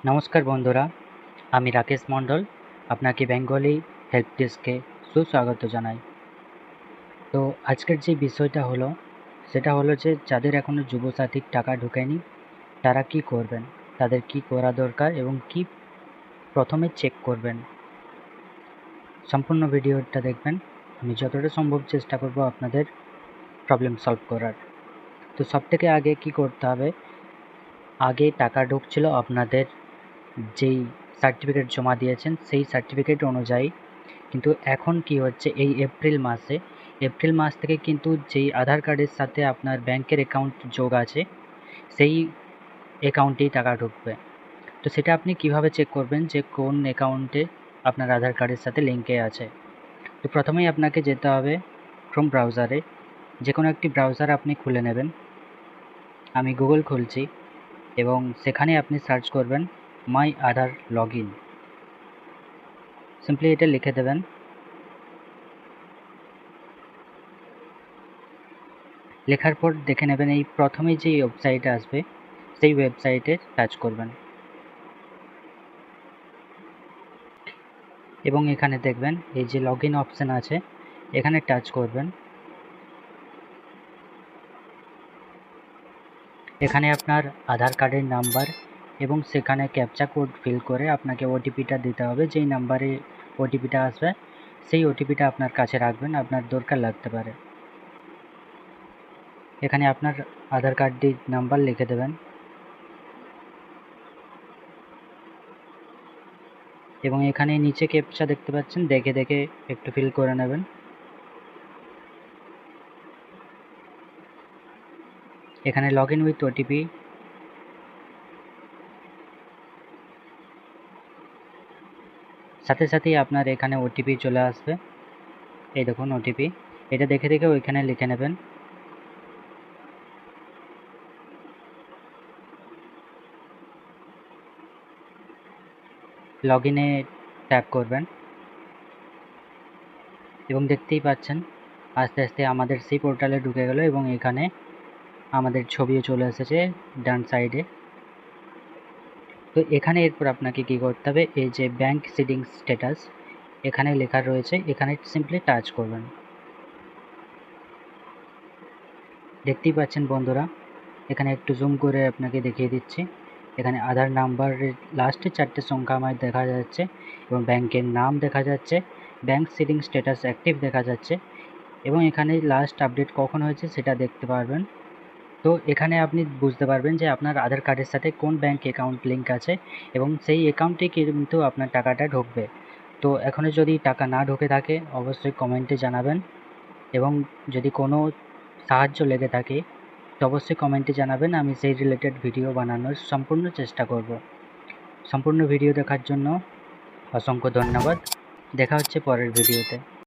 নমস্কার বন্ধুরা, আমি রাকেশ মণ্ডল আপনাকে বেঙ্গলি হেল্প ডেস্কে সুস্বাগত জানাই। তো আজকের যে বিষয়টা হলো সেটা হলো যে যাদের এখনও যুবসাথীর টাকা ঢোকেনি তারা কি করবেন, তাদের কি করা দরকার এবং কি প্রথমে চেক করবেন। সম্পূর্ণ ভিডিওটা দেখবেন। আমি যতটা সম্ভব চেষ্টা করব আপনাদের প্রবলেম সলভ করার। তো সবথেকে আগে কি করতে হবে, আগে টাকা ঢুকছিল আপনাদের যেই সার্টিফিকেট জমা দিয়েছেন সেই সার্টিফিকেট অনুযায়ী, কিন্তু এখন কি হচ্ছে এই এপ্রিল মাস থেকে কিন্তু যেই আধার কার্ডের সাথে আপনার ব্যাংকের অ্যাকাউন্ট যোগ আছে সেই অ্যাকাউন্টেই টাকা ঢুকবে। তো সেটা আপনি কিভাবে চেক করবেন যে কোন অ্যাকাউন্টে আপনার আধার কার্ডের সাথে লিঙ্কে আছে। তো প্রথমেই আপনাকে যেতে হবে ক্রোম ব্রাউজারে, যে কোনো একটি ব্রাউজার আপনি খুলে নেবেন। আমি গুগল খুলছি এবং সেখানে আপনি সার্চ করবেন মাই আধার লগ ইন। সিম্পলি এটা লিখে দেবেন। লেখার পর দেখে নেবেন এই প্রথমেই যে ওয়েবসাইটে আসবে সেই ওয়েবসাইটে টাচ করবেন এবং এখানে দেখবেন এই যে লগ ইন অপশান আছে এখানে টাচ করবেন। এখানে আপনার আধার কার্ডের নাম্বার এবং সেখানে ক্যাপচা কোড ফিল করে আপনাকে ওটিপিটা দিতে হবে। যেই নাম্বারে ওটিপিটা আসবে সেই ওটিপিটা আপনার কাছে রাখবেন, আপনার দরকার লাগতে পারে। এখানে আপনার আধার কার্ডটির নাম্বার লিখে দেবেন এবং এখানে নিচে ক্যাপচা দেখতে পাচ্ছেন, দেখে দেখে একটু ফিল করে নেবেন। এখানে লগ ইন উইথ ওটিপি, সাথে সাথেই আপনার এখানে ওটিপি চলে আসবে। এই দেখুন ওটিপি, এটা দেখে দেখে ওইখানে লিখে নেবেন। লগ ইনে ট্যাপ করবেন এবং দেখতেই পাচ্ছেন আস্তে আস্তে আমাদের সেই পোর্টালে ঢুকে গেল এবং এখানে আমাদের ছবিও চলে এসেছে ডান সাইডে। তো এখানে এরপর আপনাকে কী করতে হবে, এই যে ব্যাংক সিডিং স্ট্যাটাস এখানে লেখা রয়েছে, এখানে সিম্পলি টাচ করবেন। দেখতেই পাচ্ছেন বন্ধুরা, এখানে একটু জুম করে আপনাকে দেখিয়ে দিচ্ছি। এখানে আধার নাম্বারের লাস্টের 4টে সংখ্যা আমার দেখা যাচ্ছে এবং ব্যাংকের নাম দেখা যাচ্ছে, ব্যাংক সিডিং স্ট্যাটাস অ্যাক্টিভ দেখা যাচ্ছে এবং এখানে লাস্ট আপডেট কখন হয়েছে সেটা দেখতে পারবেন। তো এখানে আপনি বুঝতে পারবেন যে আপনার আধার কার্ডের সাথে কোন ব্যাংক অ্যাকাউন্ট লিঙ্ক আছে এবং সেই অ্যাকাউন্টে কিন্তু আপনার টাকাটা ঢুকবে। তো এখনও যদি টাকা না ঢুকে থাকে অবশ্যই কমেন্টে জানাবেন এবং যদি কোনো সাহায্য লেগে থাকে তো অবশ্যই কমেন্টে জানাবেন, আমি সেই রিলেটেড ভিডিও বানানোর সম্পূর্ণ চেষ্টা করব। সম্পূর্ণ ভিডিও দেখার জন্য অসংখ্য ধন্যবাদ। দেখা হচ্ছে পরের ভিডিওতে।